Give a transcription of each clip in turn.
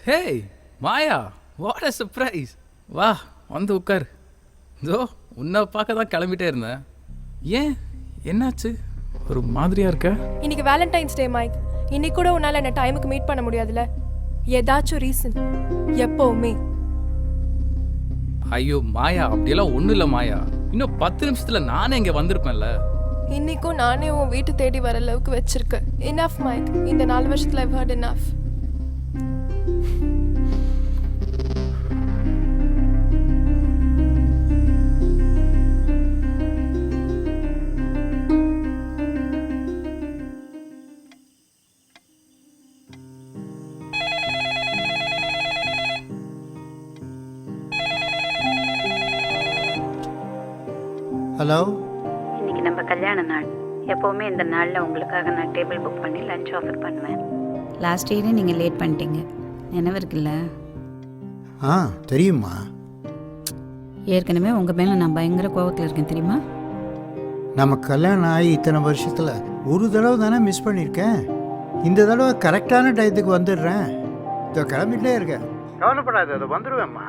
Hey Maya, what a surprise. வா வந்து உட்கார். இதோ உன்னை பார்க்க தான் கிளம்பிட்டே இருந்தேன். ஏன், என்னாச்சு, ஒரு மாதிரியா இருக்க? இன்னைக்கு வேலண்டைன்ஸ் டே மைக். இன்னைக்கு கூட உன்னால என்ன டைமுக்கு மீட் பண்ண முடியாதுல்ல? ஏதாச்சும் ரீசன் எப்பவுமே. ஐயோ மாயா, அப்படியெல்லாம் ஒன்றும் இல்லை மாயா. இன்னும் 10 நிமிஷத்தில் நானே இங்கே வந்திருப்பேன்ல. இன்னைக்கும் நானே உன் வீட்டு தேடி வர அளவுக்கு வச்சிருக்கேன். Enough mic. இந்த 4 வருஷத்துல I've heard enough. ஹலோ. இன்னைக்கு நம்ம கல்யாண நாள். எப்போவுமே இந்த நாளில் உங்களுக்காக நான் டேபிள் புக் பண்ணி லஞ்ச் ஆஃபர் பண்ணுவேன். லாஸ்ட் இயரே நீங்கள் லேட் பண்ணிட்டீங்க, நினைவு இருக்குல்ல? ஆ தெரியுமா. ஏற்கனவே உங்கள் மேலே நான் பயங்கர கோபத்தில் இருக்கேன் தெரியுமா? நம்ம கல்யாணம் ஆகி இத்தனை வருஷத்தில் ஒரு தடவை தானே மிஸ் பண்ணியிருக்கேன். இந்த தடவை கரெக்டான டயத்துக்கு வந்துடுறேன். இதோ கிளம்பிட்டே இருக்கேன். கவலைப்படாது, அதை வந்துடுவேம்மா.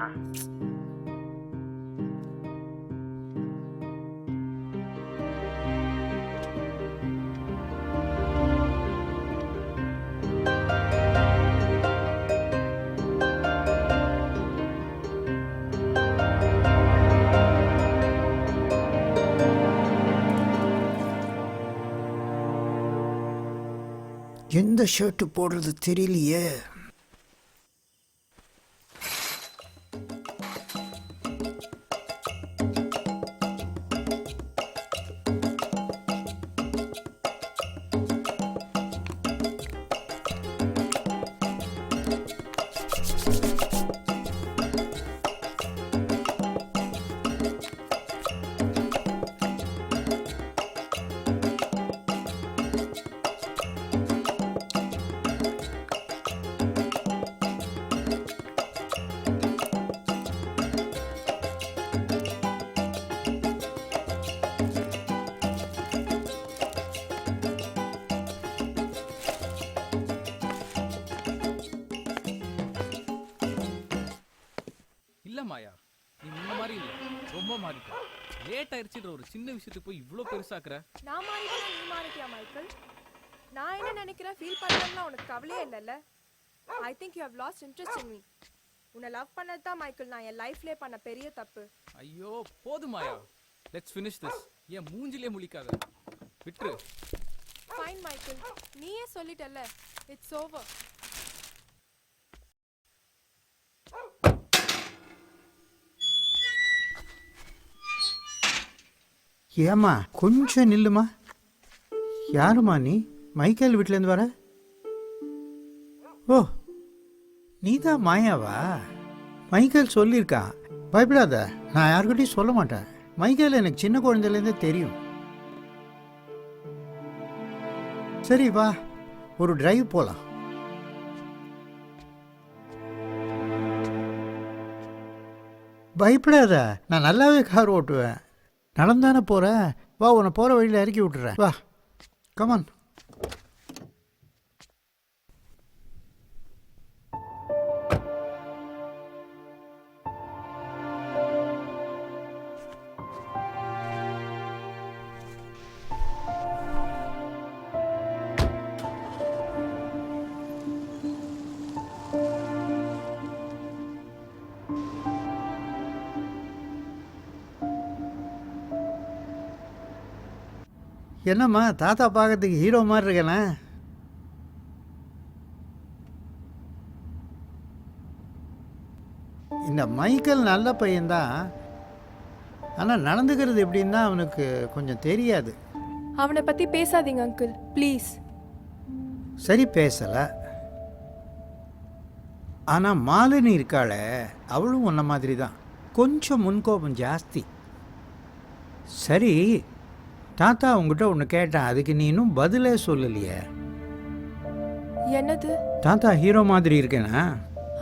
எந்த ஷர்ட்டு போடுறது தெரியலையே. இல்லை மாயா, நீ முன்ன மாதிரி இல்லை, ரொம்ப மாறிட்ட. லேட் ஆயிடுச்சுன்ற ஒரு சின்ன விஷயத்துக்கு போய் இவ்வளோ பெருசாக்குற. நான் மாறிட்டேன், நீ மாறிட்டியா மைக்கேல்? நான் என்ன நினைக்கிறேன், ஃபீல் பண்றேன்னா உனக்கு கவலையே இல்லைல்ல? I think you have lost interest in me. உன்னை லவ் பண்ணது தான் மைக்கேல் நான் என் லைஃப்லேயே பண்ண பெரிய தப்பு. ஐயோ போதும் மாயா, லெட்ஸ் ஃபினிஷ் திஸ். ஏன் மூஞ்சிலே முழிக்காத, விட்டுரு. ஃபைன் மைக்கேல், நீயே சொல்லிட்டல்ல, இட்ஸ் ஓவர். ஏம்மா கொஞ்சம் நில்லுமா. யாருமா நீ? மைக்கேல் வீட்டிலேருந்து வர? ஓ, நீ தான் மாயாவா? மைக்கேல் சொல்லியிருக்கான், பயப்படாத, நான் யாருக்கிட்டையும் சொல்ல மாட்டேன். மைக்கேல் எனக்கு சின்ன குழந்தையிலேருந்தே தெரியும். சரி வா, ஒரு டிரைவ் போகலாம். பயப்படாத, நான் நல்லாவே கார் ஓட்டுவேன். நடந்தானே போற, வா, உன்னை போகிற வழியில் இறக்கி விட்டுறேன், வா, கமான். என்னம்மா தாத்தா பார்க்கறதுக்கு ஹீரோ மாதிரி இருக்கேனே? இந்த மைக்கேல் நல்ல பையன்தான், ஆனால் நடந்துக்கிறது எப்படின்னா அவனுக்கு கொஞ்சம் தெரியாது. அவனை பத்தி பேசாதீங்க அங்கிள், ப்ளீஸ். சரி பேசலை, ஆனால் மாலினி இருக்காளே, அவளும் உன்ன மாதிரி தான், கொஞ்சம் முன்கோபம் ஜாஸ்தி. சரி, தாத்தா உங்ககிட்ட ஒன்று கேட்டேன், அதுக்கு நீ இன்னும் பதிலே சொல்லலையே. என்னது? தாத்தா ஹீரோ மாதிரி இருக்கேனா?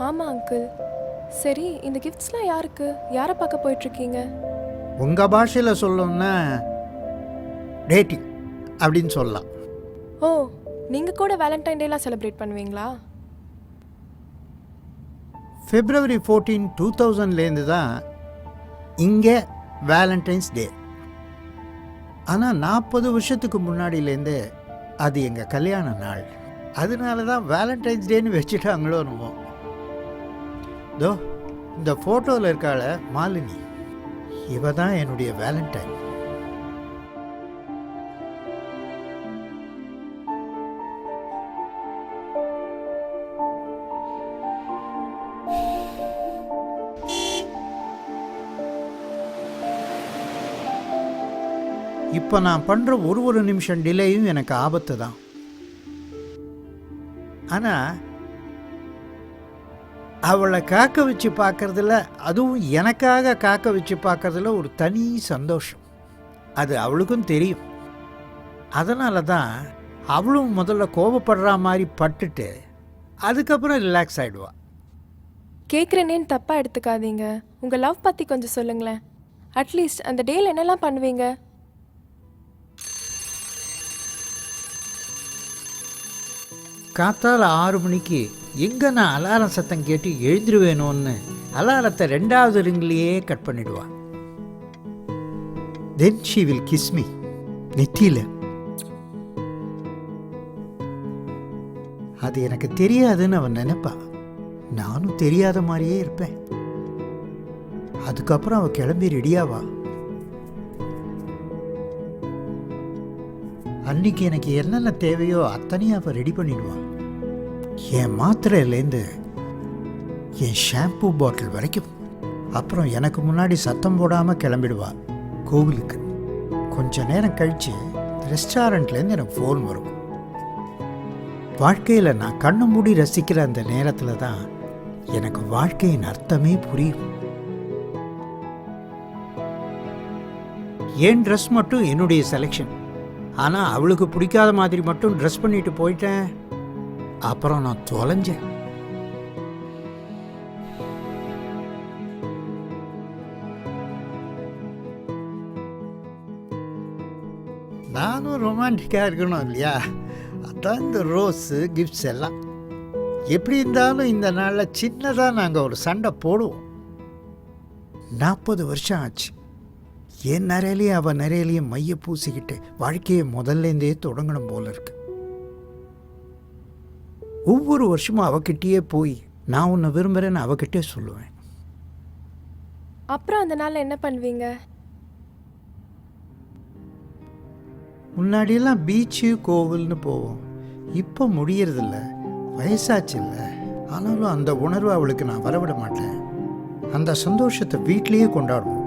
ஆமா அங்கிள். சரி, இந்த கிஃப்ட்ஸ்லாம் யாருக்கு? யாரை பார்க்க போயிட்டு இருக்கீங்க? உங்கள் பாஷையில் சொல்லணும்னா டேட்டிங் அப்படின்னு சொல்லலாம். ஓ, நீங்கள் கூட வேலண்டைன் டேலாம் செலிப்ரேட் பண்ணுவீங்களா? February 14, 2000லேருந்து தான் இங்கே வேலண்டைன்ஸ் டே. ஆனால் 40 வருஷத்துக்கு முன்னாடியிலேருந்து அது எங்கள் கல்யாண நாள். அதனால தான் வேலண்டைன்ஸ் டேன்னு வச்சுட்டாங்களோ என்னமோ. தோ இந்த ஃபோட்டோவில் இருக்காள மாலினி, இவ தான் என்னுடைய வேலண்டைன். இப்போ நான் பண்ணுற ஒரு நிமிஷம் டிலேயும் எனக்கு ஆபத்து தான். ஆனால் அவளை காக்க வச்சு பார்க்கறதுல, அதுவும் எனக்காக காக்க வச்சு பார்க்கறதுல ஒரு தனி சந்தோஷம். அது அவளுக்கும் தெரியும். அதனால தான் அவளும் முதல்ல கோபப்படுற மாதிரி பட்டுட்டு அதுக்கப்புறம் ரிலாக்ஸ் ஆகிடுவா. கேட்குறேனேன்னு தப்பாக எடுத்துக்காதீங்க. உங்கள் லவ் பற்றி கொஞ்சம் சொல்லுங்களேன். அட்லீஸ்ட் அந்த டேயில் என்னெல்லாம் பண்ணுவீங்க? காத்தால் 6 மணிக்கு எங்கே நான் அலாரம் சத்தம் கேட்டு எழுந்திருவேணும்னு அலாரத்தை 2வது ரிங்லேயே கட் பண்ணிடுவான். Then she will kiss me நெத்தியில். அது எனக்கு தெரியாதுன்னு அவன் நினைப்பா. நானும் தெரியாத மாதிரியே இருப்பேன். அதுக்கப்புறம் அவள் கிளம்பி ரெடியாவா. அன்னைக்கு எனக்கு என்னென்ன தேவையோ அத்தனையும் அவள் ரெடி பண்ணிடுவான். என் மாத்திரையிலேருந்து என் ஷாம்பூ பாட்டில் வரைக்கும். அப்புறம் எனக்கு முன்னாடி சத்தம் போடாமல் கிளம்பிடுவா கோவிலுக்கு. கொஞ்ச நேரம் கழித்து ரெஸ்டாரண்ட்லேருந்து எனக்கு ஃபோன் வரும். வாழ்க்கையில் நான் கண்ணு மூடி ரசிக்கிற அந்த நேரத்தில் தான் எனக்கு வாழ்க்கையின் அர்த்தமே புரியும். என் ட்ரெஸ் மட்டும் என்னுடைய செலெக்ஷன். ஆனால் அவளுக்கு பிடிக்காத மாதிரி மட்டும் ட்ரெஸ் பண்ணிட்டு போயிட்டேன். அப்புறம் நான் தொலைஞ்சேன். நானும் ரொமான்டிக்காக இருக்கணும் இல்லையா? அதான் இந்த ரோஸு கிஃப்ட்ஸ் எல்லாம். எப்படி இருந்தாலும் இந்த நாளில் சின்னதாக நாங்கள் ஒரு சண்டை போடுவோம். 40 வருஷம் ஆச்சு. என் நிறையிலையும் அவள் நிறையிலையும் மைய பூசிக்கிட்டு வாழ்க்கையை முதல்லேருந்தே தொடங்கணும் போல இருக்கு. ஒவ்வொரு வருஷமும் அவகிட்டயே போய் நான் உன்னை விரும்புகிறேன்னு அவகிட்டே சொல்லுவேன். அப்புறம் அந்த நாளில் என்ன பண்ணுவீங்க? முன்னாடியெல்லாம் பீச்சு கோவில்னு போவோம். இப்போ முடியறதில்ல, வயசாச்சு இல்லை. ஆனாலும் அந்த உணர்வை அவளுக்கு நான் வரவிட மாட்டேன். அந்த சந்தோஷத்தை வீட்லேயே கொண்டாடுவோம்.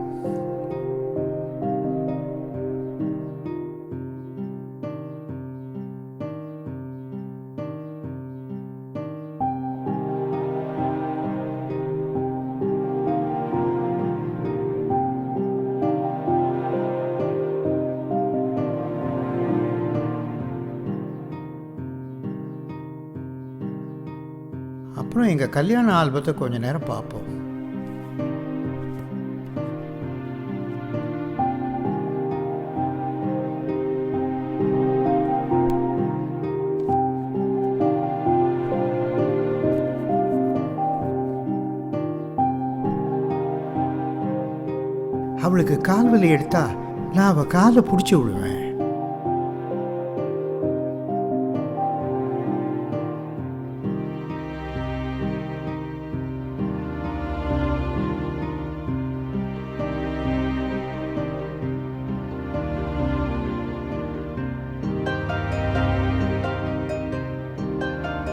அப்புறம் எங்கள் கல்யாண ஆல்பத்தை கொஞ்ச நேரம் பார்ப்போம். அவளுக்கு கால்வலி எடுத்தா நான் அவள் காலை பிடிச்சி விடுவேன்.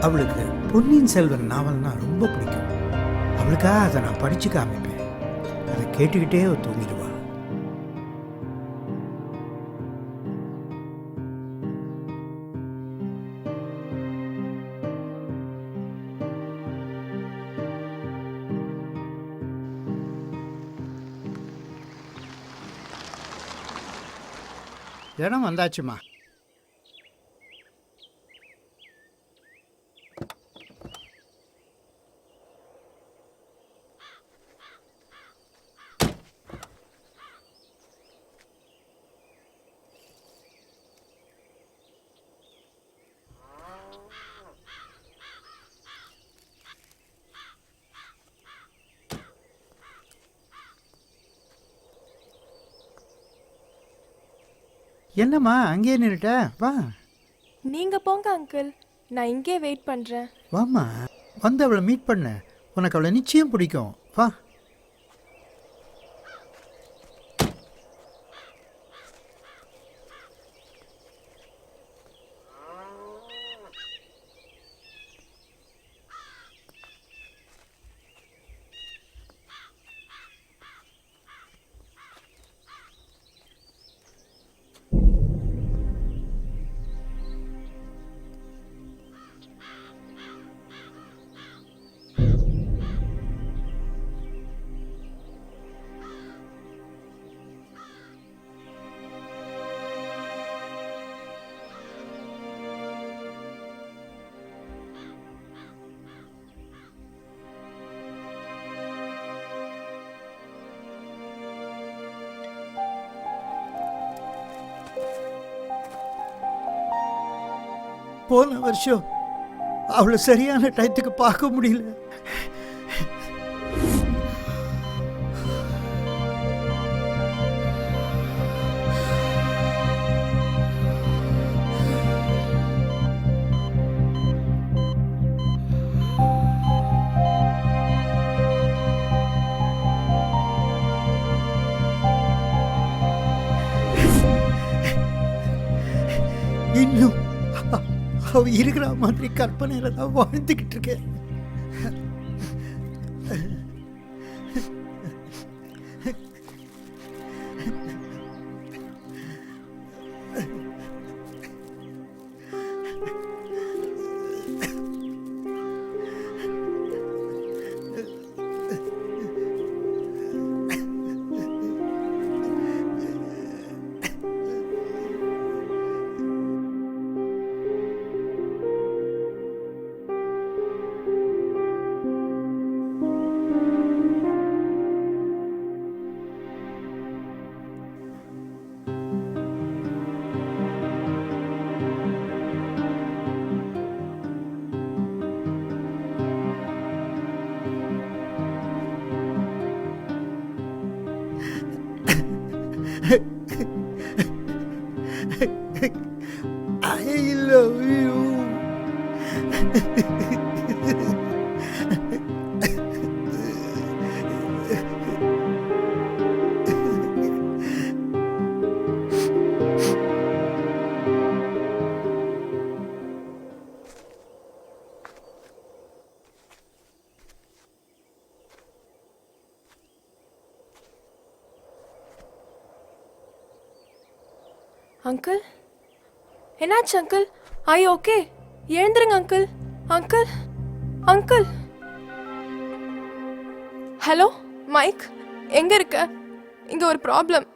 அவளுக்கு பொன்னியின் செல்வன் நாவல்னா ரொம்ப பிடிக்கும். அவளுக்காக அதை நான் படித்து காமிப்பேன். அதை கேட்டுக்கிட்டே அவள் தூங்கிடுவா. இடம் வந்தாச்சுமா. என்னம்மா அங்கேயே நின்றுட்ட? வா நீங்க போங்க அங்கிள், நான் இங்கே வெயிட் பண்றேன். வாம்மா, வந்து அவளை மீட் பண்ண. உனக்கு அவளை நிச்சயம் பிடிக்கும். வா. போன வருஷம் அவளை சரியான டயத்துக்கு பார்க்க முடியல. இன்னும் அவ இருக்கிற மாதிரி கற்பனையில தான் வாழ்ந்துகிட்டு இருக்கேன். I love you. அங்கிள், என்னாச்சு அங்கிள்? ஐ ஓகே, எழுந்துருங்க uncle. Uncle, uncle. Hello Mike, எங்க இருக்க? இங்க ஒரு ப்ராப்ளம்.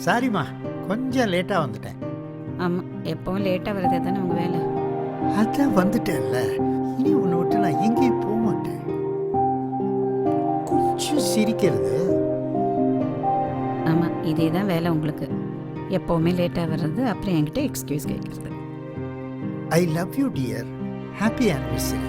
சாரிம்மா, கொஞ்சம் லேட்டாக வந்துட்டேன். ஆமாம், எப்பவும் லேட்டாக வரதே தானே உங்கள் வேலை. அதான் வந்துட்டேன்ல, இனி உன்னை விட்டு நான் எங்கேயும் போக மாட்டேன். கொஞ்சம் சிரிக்கிறது. ஆமாம், இதே தான் வேலை உங்களுக்கு. எப்போவுமே லேட்டாக வர்றது, அப்புறம் என்கிட்ட எக்ஸ்கியூஸ் கேட்குறது. I love you dear. Happy anniversary.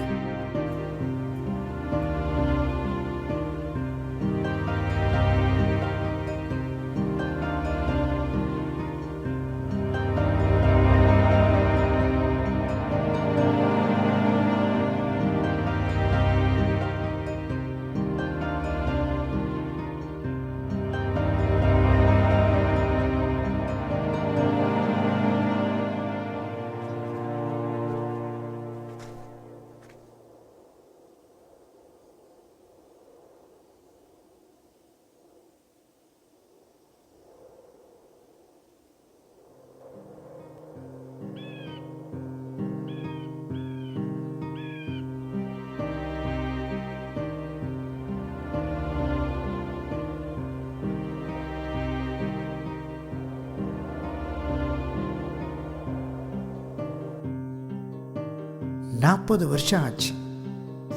40 வருஷம் ஆச்சு.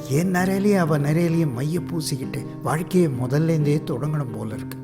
என் நிறையிலையும் அவள் நிறையிலையும் மைய பூசிக்கிட்டு வாழ்க்கையை முதல்லேருந்தே தொடங்கணும் போல இருக்கு.